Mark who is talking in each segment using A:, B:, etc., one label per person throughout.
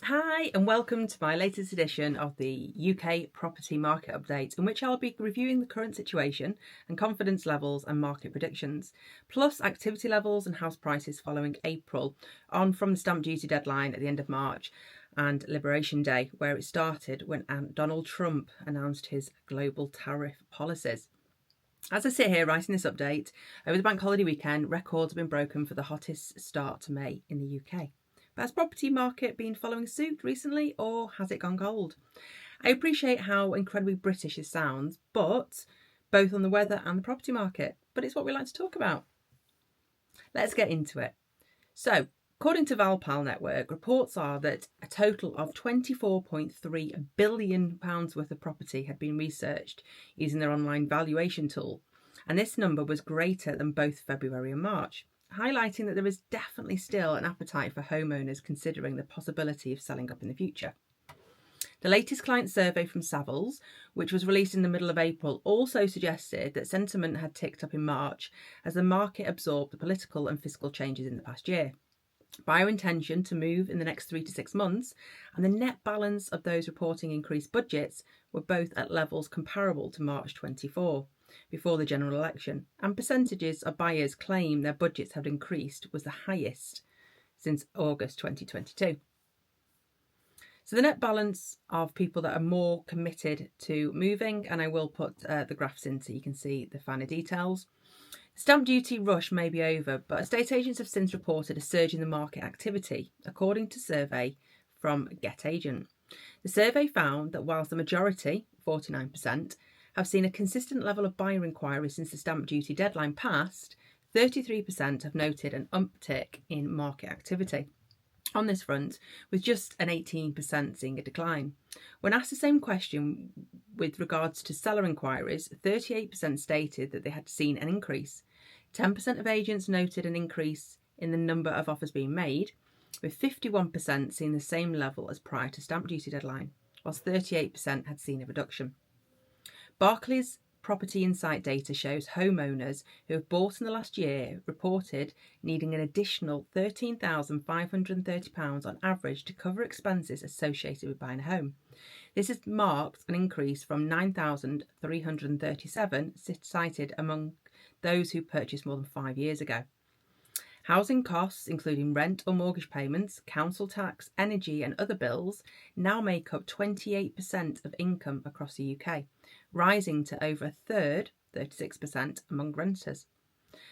A: Hi and welcome to my latest edition of the UK property market update, in which I'll be reviewing the current situation and confidence levels and market predictions, plus activity levels and house prices following April on from the stamp duty deadline at the end of March and Liberation Day, where it started when Donald Trump announced his global tariff policies. As I sit here writing this update, over the bank holiday weekend, records have been broken for the hottest start to May in the UK. But has property market been following suit recently, or has it gone cold? I appreciate how incredibly British this sounds, but both on the weather and the property market. But it's what we like to talk about. Let's get into it. So, according to Valpal Network, reports are that a total of £24.3 billion worth of property had been researched using their online valuation tool. And this number was greater than both February and March, highlighting that there is definitely still an appetite for homeowners considering the possibility of selling up in the future. The latest client survey from Savills, which was released in the middle of April, also suggested that sentiment had ticked up in March as the market absorbed the political and fiscal changes in the past year. Buyer intention to move in the next 3 to 6 months and the net balance of those reporting increased budgets were both at levels comparable to March 24, before the general election, and percentages of buyers claim their budgets had increased was the highest since August 2022. So the net balance of people that are more committed to moving, and I will put the graphs in so you can see the finer details. Stamp duty rush may be over, but estate agents have since reported a surge in the market activity, according to a survey from Get Agent. The survey found that whilst the majority, 49%, have seen a consistent level of buyer inquiries since the stamp duty deadline passed, 33% have noted an uptick in market activity on this front, with just an 18% seeing a decline. When asked the same question with regards to seller inquiries, 38% stated that they had seen an increase. 10% of agents noted an increase in the number of offers being made, with 51% seeing the same level as prior to stamp duty deadline, whilst 38% had seen a reduction. Barclays Property Insight data shows homeowners who have bought in the last year reported needing an additional £13,530 on average to cover expenses associated with buying a home. This has marked an increase from 9,337 cited among those who purchased more than 5 years ago. Housing costs, including rent or mortgage payments, council tax, energy and other bills, now make up 28% of income across the UK, rising to over a third, 36%, among renters.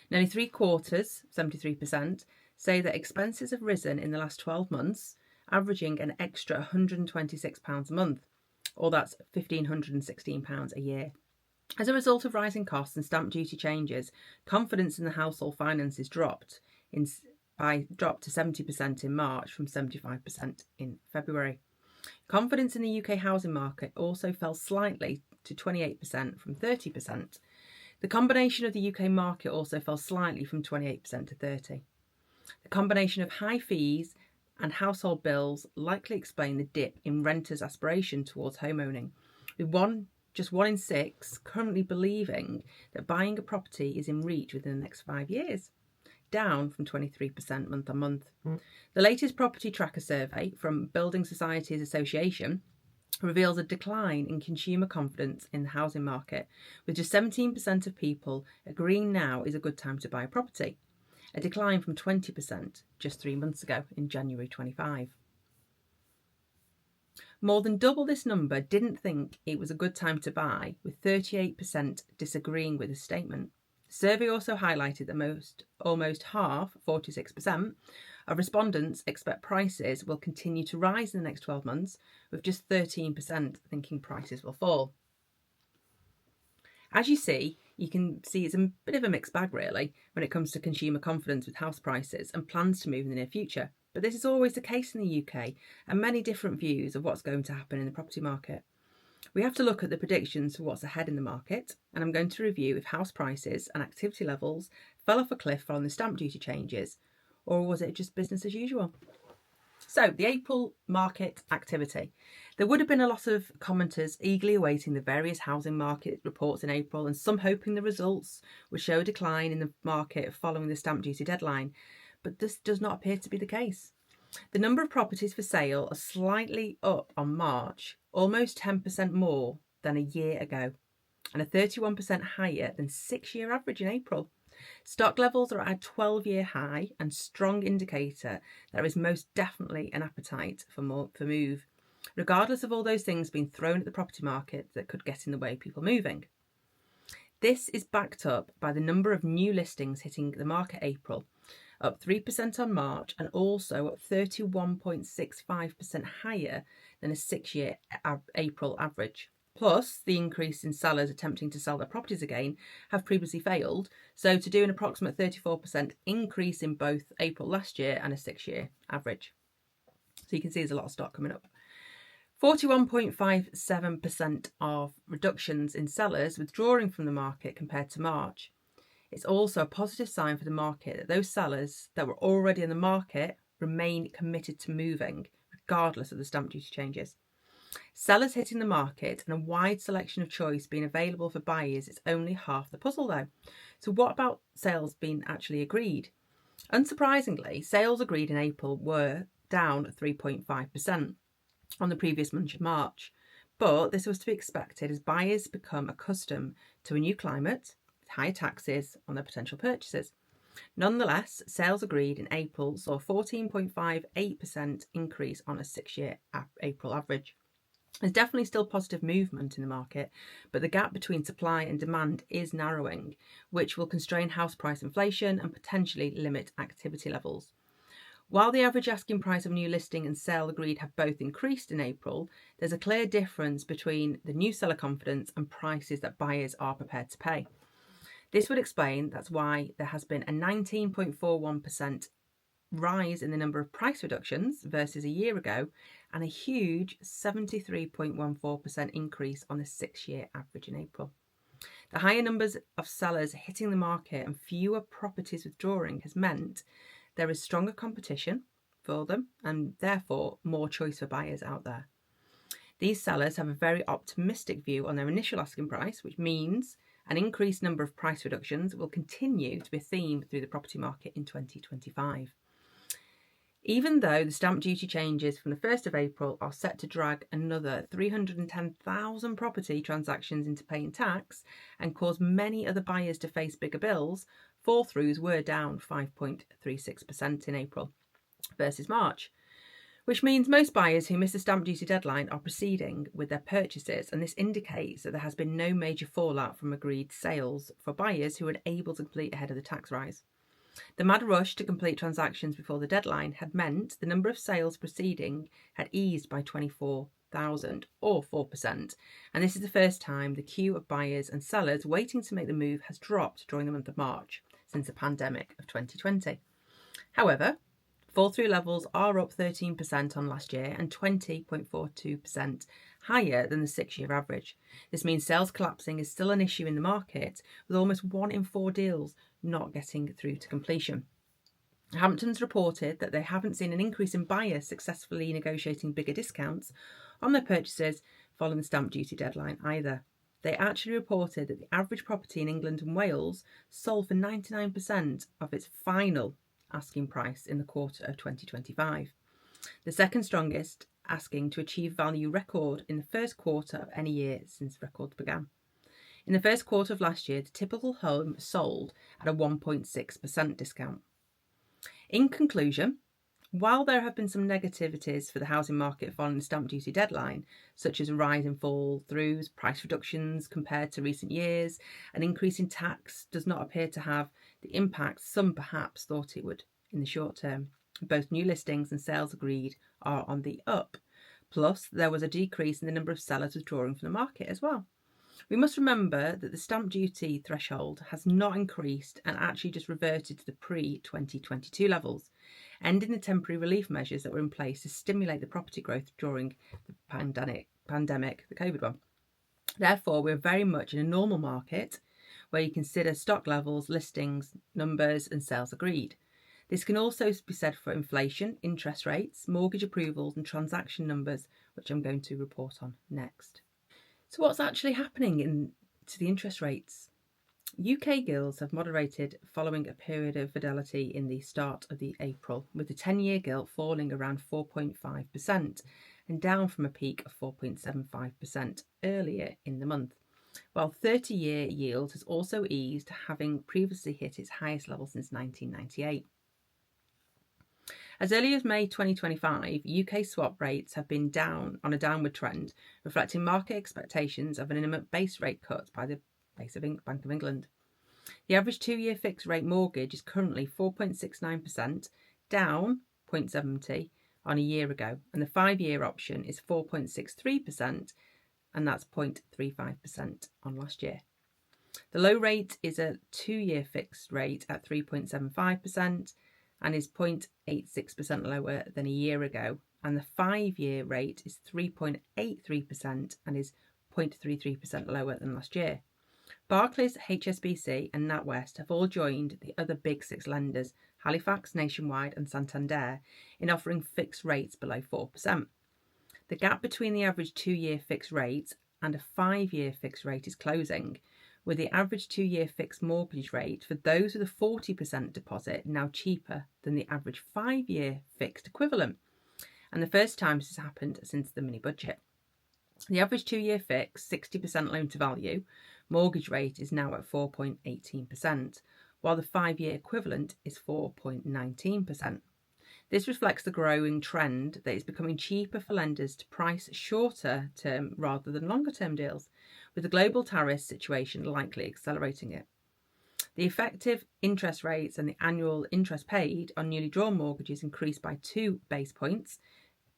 A: Nearly 3/4, 73%, say that expenses have risen in the last 12 months, averaging an extra £126 a month, or that's £1,516 a year. As a result of rising costs and stamp duty changes, confidence in the household finances dropped to 70% in March from 75% in February. Confidence in the UK housing market also fell slightly to 28% from 30%. The combination of the UK market also fell slightly from 28% to 30%. The combination of high fees and household bills likely explain the dip in renters' aspiration towards homeowning, with just one in 6 currently believing that buying a property is in reach within the next 5 years, down from 23% month on month. The latest property tracker survey from Building Societies Association reveals a decline in consumer confidence in the housing market, with just 17% of people agreeing now is a good time to buy a property, a decline from 20% just 3 months ago in January 25. More than double this number didn't think it was a good time to buy, with 38% disagreeing with the statement. The survey also highlighted that almost half, 46%, of respondents expect prices will continue to rise in the next 12 months, with just 13% thinking prices will fall. As you can see it's a bit of a mixed bag really when it comes to consumer confidence with house prices and plans to move in the near future. But this is always the case in the UK, and many different views of what's going to happen in the property market. We have to look at the predictions for what's ahead in the market, and I'm going to review if house prices and activity levels fell off a cliff following the stamp duty changes, or was it just business as usual? So, the April market activity. There would have been a lot of commenters eagerly awaiting the various housing market reports in April, and some hoping the results would show a decline in the market following the stamp duty deadline. But this does not appear to be the case. The number of properties for sale are slightly up on March, almost 10% more than a year ago, and are 31% higher than 6-year average in April. Stock levels are at a 12-year high and strong indicator there is most definitely an appetite for move, regardless of all those things being thrown at the property market that could get in the way of people moving. This is backed up by the number of new listings hitting the market April, up 3% on March and also up 31.65% higher than a 6-year April average. Plus, the increase in sellers attempting to sell their properties again have previously failed, so to do an approximate 34% increase in both April last year and a 6-year average. So you can see there's a lot of stock coming up. 41.57% of reductions in sellers withdrawing from the market compared to March. It's also a positive sign for the market that those sellers that were already in the market remain committed to moving, regardless of the stamp duty changes. Sellers hitting the market and a wide selection of choice being available for buyers is only half the puzzle though. So what about sales being actually agreed? Unsurprisingly, sales agreed in April were down 3.5% on the previous month of March. But this was to be expected as buyers become accustomed to a new climate with higher taxes on their potential purchases. Nonetheless, sales agreed in April saw a 14.58% increase on a 6-year April average. There's definitely still positive movement in the market, but the gap between supply and demand is narrowing, which will constrain house price inflation and potentially limit activity levels. While the average asking price of new listing and sale agreed have both increased in April, there's a clear difference between the new seller confidence and prices that buyers are prepared to pay. This would explain that's why there has been a 19.41% rise in the number of price reductions versus a year ago and a huge 73.14% increase on the 6-year average in April. The higher numbers of sellers hitting the market and fewer properties withdrawing has meant there is stronger competition for them and therefore more choice for buyers out there. These sellers have a very optimistic view on their initial asking price, which means an increased number of price reductions will continue to be a theme through the property market in 2025. Even though the stamp duty changes from the 1st of April are set to drag another 310,000 property transactions into paying tax and cause many other buyers to face bigger bills, fall-throughs were down 5.36% in April versus March, which means most buyers who miss the stamp duty deadline are proceeding with their purchases, and this indicates that there has been no major fallout from agreed sales for buyers who were able to complete ahead of the tax rise. The mad rush to complete transactions before the deadline had meant the number of sales proceeding had eased by 24,000 or 4%, and this is the first time the queue of buyers and sellers waiting to make the move has dropped during the month of March since the pandemic of 2020. However, fall-through levels are up 13% on last year and 20.42% higher than the 6-year average. This means sales collapsing is still an issue in the market, with almost 1 in 4 deals not getting through to completion. Hamptons reported that they haven't seen an increase in buyers successfully negotiating bigger discounts on their purchases following the stamp duty deadline either. They actually reported that the average property in England and Wales sold for 99% of its final asking price in the quarter of 2025. The second strongest asking to achieve value record in the first quarter of any year since records began. In the first quarter of last year, the typical home sold at a 1.6% discount. In conclusion, while there have been some negativities for the housing market following the stamp duty deadline, such as a rise in fall-throughs, price reductions compared to recent years, an increase in tax does not appear to have the impact some perhaps thought it would in the short term. Both new listings and sales agreed are on the up. Plus, there was a decrease in the number of sellers withdrawing from the market as well. We must remember that the stamp duty threshold has not increased and actually just reverted to the pre-2022 levels, ending the temporary relief measures that were in place to stimulate the property growth during the pandemic, the COVID one. Therefore, we're very much in a normal market where you consider stock levels, listings, numbers and sales agreed. This can also be said for inflation, interest rates, mortgage approvals and transaction numbers, which I'm going to report on next. So what's actually happening to the interest rates? UK gilts have moderated following a period of fidelity in the start of the April, with the 10-year gilt falling around 4.5% and down from a peak of 4.75% earlier in the month, while 30-year yield has also eased, having previously hit its highest level since 1998. As early as May 2025, UK swap rates have been down on a downward trend, reflecting market expectations of an imminent base rate cut by the Bank of England. The average 2-year fixed rate mortgage is currently 4.69%, down 0.70 on a year ago, and the 5-year option is 4.63%, and that's 0.35% on last year. The low rate is a 2-year fixed rate at 3.75% and is 0.86% lower than a year ago, and the 5-year rate is 3.83% and is 0.33% lower than last year. Barclays, HSBC and NatWest have all joined the other big 6 lenders, Halifax, Nationwide and Santander, in offering fixed rates below 4%. The gap between the average 2-year fixed rate and a 5-year fixed rate is closing, with the average 2-year fixed mortgage rate for those with a 40% deposit now cheaper than the average 5-year fixed equivalent, and the first time this has happened since the mini budget. The average 2-year fixed 60% loan to value mortgage rate is now at 4.18%, while the 5-year equivalent is 4.19%. This reflects the growing trend that it's becoming cheaper for lenders to price shorter term rather than longer term deals, with the global tariff situation likely accelerating it. The effective interest rates and the annual interest paid on newly drawn mortgages increased by 2 base points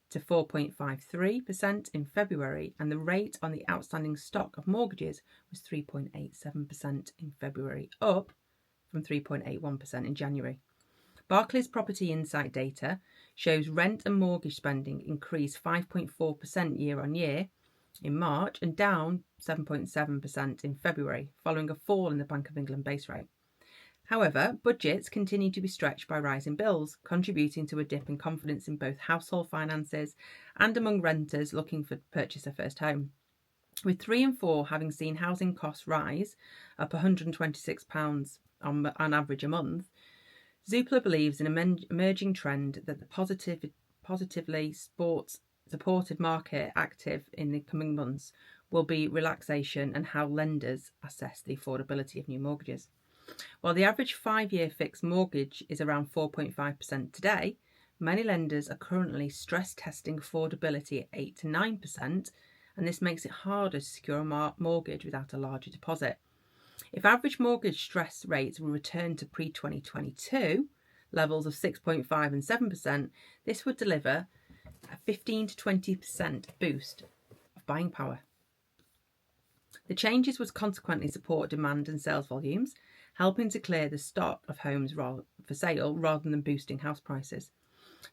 A: to 4.53% in February, and the rate on the outstanding stock of mortgages was 3.87% in February, up from 3.81% in January. Barclays Property Insight data shows rent and mortgage spending increased 5.4% year on year in March and down 7.7% in February, following a fall in the Bank of England base rate. However, budgets continue to be stretched by rising bills, contributing to a dip in confidence in both household finances and among renters looking to purchase their first home. With 3 in 4 having seen housing costs rise, up £126 on average a month, Zoopla believes in an emerging trend that the positively supported market active in the coming months will be relaxation and how lenders assess the affordability of new mortgages. While the average 5-year fixed mortgage is around 4.5% today, many lenders are currently stress testing affordability at 8 to 9%, and this makes it harder to secure a mortgage without a larger deposit. If average mortgage stress rates will return to pre-2022 levels of 6.5 and 7%, this would deliver a 15 to 20% boost of buying power. The changes would consequently support demand and sales volumes, helping to clear the stock of homes for sale rather than boosting house prices.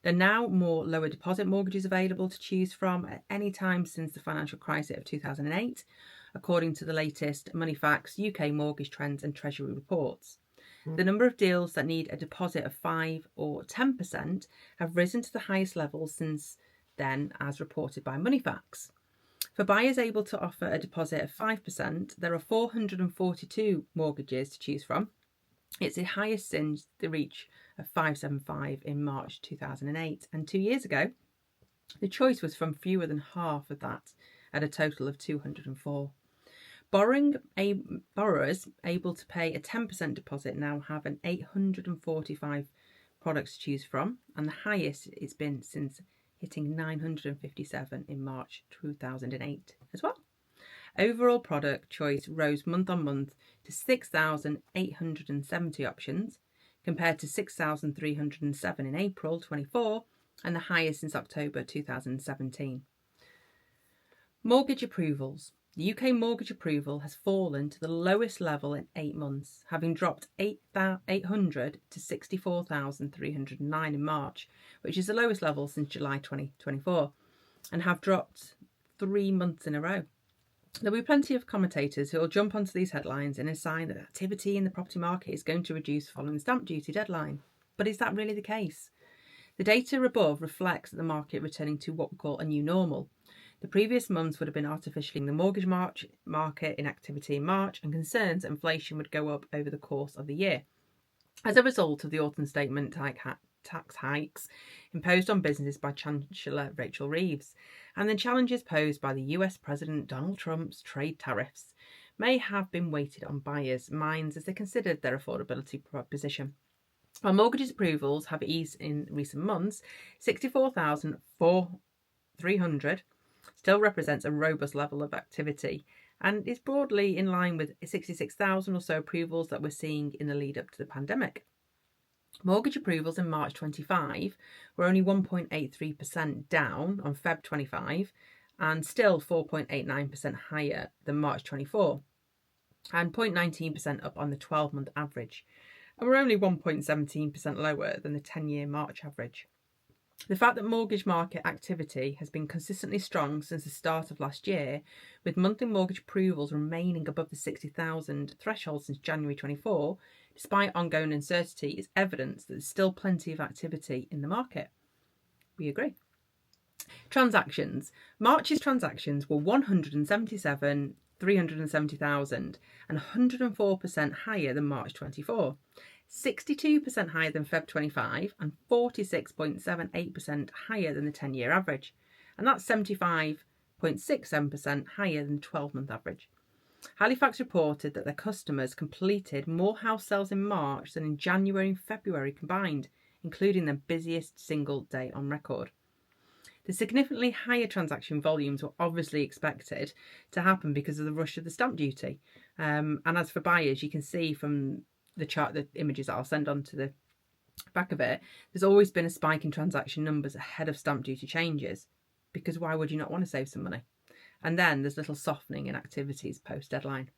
A: There are now more lower deposit mortgages available to choose from at any time since the financial crisis of 2008, according to the latest Moneyfacts UK mortgage trends and Treasury reports. The number of deals that need a deposit of 5 or 10% have risen to the highest levels since then, as reported by Moneyfacts. For buyers able to offer a deposit of 5%, there are 442 mortgages to choose from. It's the highest since the reach of 575 in March 2008, and 2 years ago, the choice was from fewer than half of that, at a total of 204. Borrowers able to pay a 10% deposit now have an 845 products to choose from, and the highest it's been since hitting 957 in March 2008 as well. Overall product choice rose month on month to 6,870 options, compared to 6,307 in April 24, and the highest since October 2017. Mortgage approvals. The UK mortgage approval has fallen to the lowest level in 8 months, having dropped 800 to 64,309 in March, which is the lowest level since July 2024, and have dropped 3 months in a row. There'll be plenty of commentators who will jump onto these headlines and assign that activity in the property market is going to reduce following the stamp duty deadline. But is that really the case? The data above reflects the market returning to what we call a new normal. The previous months would have been artificially in the mortgage market inactivity in March, and concerns that inflation would go up over the course of the year. As a result of the autumn statement tax hikes imposed on businesses by Chancellor Rachel Reeves, and the challenges posed by the US President Donald Trump's trade tariffs, may have been weighted on buyers' minds as they considered their affordability position. While mortgage approvals have eased in recent months, 64,300 still represents a robust level of activity and is broadly in line with 66,000 or so approvals that we're seeing in the lead up to the pandemic. Mortgage approvals in March 25 were only 1.83% down on Feb 25 and still 4.89% higher than March 24 and 0.19% up on the 12-month average, and we're only 1.17% lower than the 10-year March average. The fact that mortgage market activity has been consistently strong since the start of last year, with monthly mortgage approvals remaining above the 60,000 threshold since January 24, despite ongoing uncertainty, is evidence that there's still plenty of activity in the market. We agree. Transactions. March's transactions were 177,370,000 and 104% higher than March 24. 62% higher than Feb 25 and 46.78% higher than the 10-year average. And that's 75.67% higher than the 12-month average. Halifax reported that their customers completed more house sales in March than in January and February combined, including their busiest single day on record. The significantly higher transaction volumes were obviously expected to happen because of the rush of the stamp duty. And as for buyers, you can see from the chart, the images that I'll send on to the back of it, there's always been a spike in transaction numbers ahead of stamp duty changes, because why would you not want to save some money? And then there's little softening in activities post-deadline.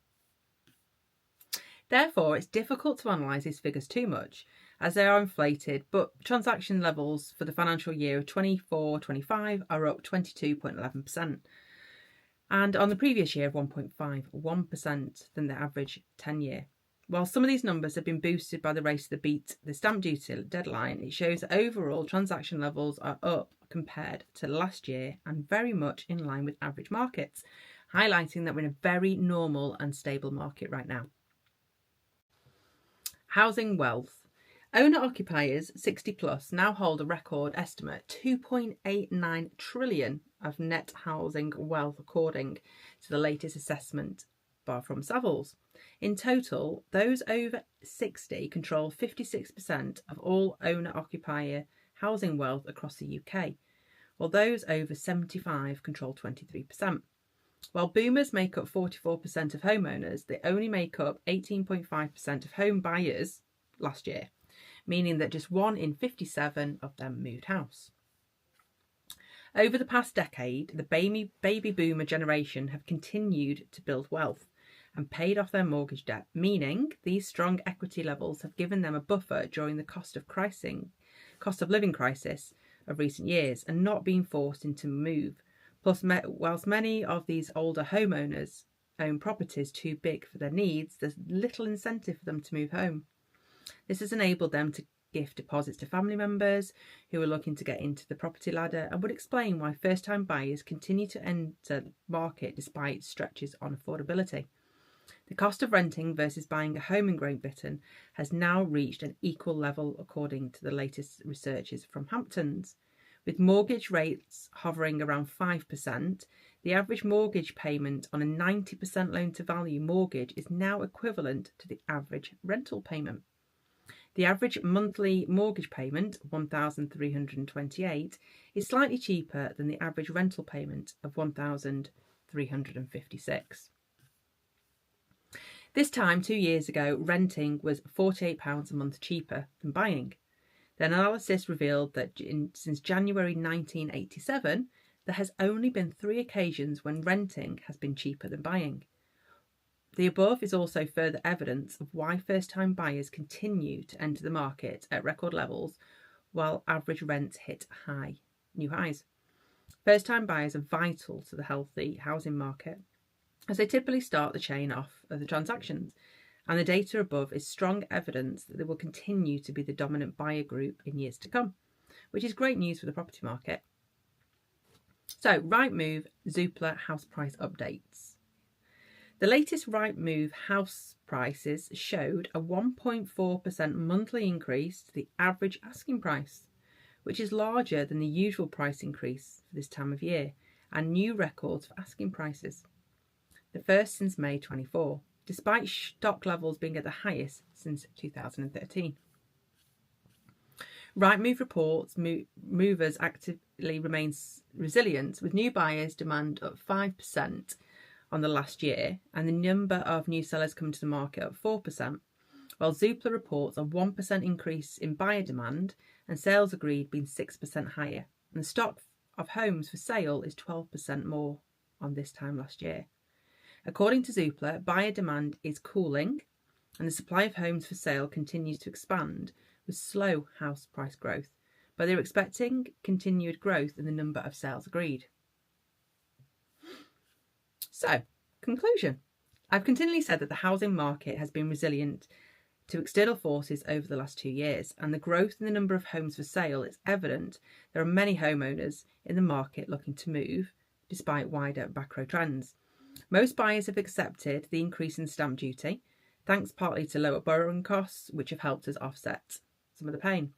A: Therefore, it's difficult to analyse these figures too much, as they are inflated, but transaction levels for the financial year of 24-25 are up 22.11%, and on the previous year of 1.51% than the average 10-year. While some of these numbers have been boosted by the race to beat the stamp duty deadline, it shows that overall transaction levels are up compared to last year and very much in line with average markets, highlighting that we're in a very normal and stable market right now. Housing wealth. Owner-occupiers 60 plus now hold a record estimate 2.89 trillion of net housing wealth, according to the latest assessment from Savills. In total, those over 60 control 56% of all owner-occupier housing wealth across the UK, while those over 75 control 23%. While boomers make up 44% of homeowners, they only make up 18.5% of home buyers last year, meaning that just 1 in 57 of them moved house. Over the past decade, the baby boomer generation have continued to build wealth and paid off their mortgage debt, meaning these strong equity levels have given them a buffer during the cost of living crisis of recent years and not being forced into move. Plus, whilst many of these older homeowners own properties too big for their needs, there's little incentive for them to move home. This has enabled them to gift deposits to family members who are looking to get into the property ladder, and would explain why first-time buyers continue to enter the market despite stretches on affordability. The cost of renting versus buying a home in Great Britain has now reached an equal level, according to the latest researches from Hamptons. With mortgage rates hovering around 5%, the average mortgage payment on a 90% loan-to-value mortgage is now equivalent to the average rental payment. The average monthly mortgage payment, $1,328, is slightly cheaper than the average rental payment of $1,356. This time, 2 years ago, renting was £48 a month cheaper than buying. The analysis revealed that since January 1987, there has only been 3 occasions when renting has been cheaper than buying. The above is also further evidence of why first-time buyers continue to enter the market at record levels while average rents hit new highs. First-time buyers are vital to the healthy housing market, as they typically start the chain off of the transactions, and the data above is strong evidence that they will continue to be the dominant buyer group in years to come, which is great news for the property market. So, Rightmove Zoopla house price updates. The latest Rightmove house prices showed a 1.4% monthly increase to the average asking price, which is larger than the usual price increase for this time of year, and new records for asking prices, the first since May 24, despite stock levels being at the highest since 2013. Rightmove reports movers actively remains resilient, with new buyers demand up 5% on the last year and the number of new sellers coming to the market up 4%, while Zoopla reports a 1% increase in buyer demand and sales agreed being 6% higher, and the stock of homes for sale is 12% more on this time last year. According to Zoopla, buyer demand is cooling and the supply of homes for sale continues to expand with slow house price growth, but they're expecting continued growth in the number of sales agreed. So, conclusion. I've continually said that the housing market has been resilient to external forces over the last 2 years, and the growth in the number of homes for sale is evident. There are many homeowners in the market looking to move, despite wider macro trends. Most buyers have accepted the increase in stamp duty, thanks partly to lower borrowing costs, which have helped us offset some of the pain.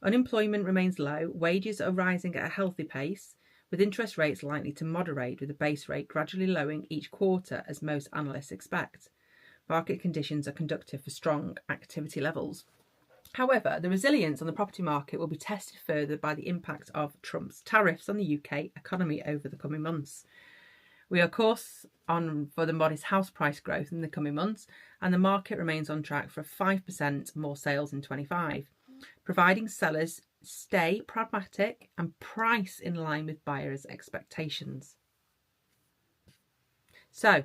A: Unemployment remains low, wages are rising at a healthy pace, with interest rates likely to moderate, with the base rate gradually lowering each quarter as most analysts expect. Market conditions are conducive for strong activity levels. However, the resilience on the property market will be tested further by the impact of Trump's tariffs on the UK economy over the coming months. We are, of course, on for the modest house price growth in the coming months, and the market remains on track for 5% more sales in 25, providing sellers stay pragmatic and price in line with buyers' expectations. So,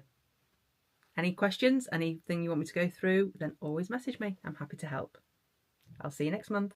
A: any questions, anything you want me to go through, then always message me. I'm happy to help. I'll see you next month.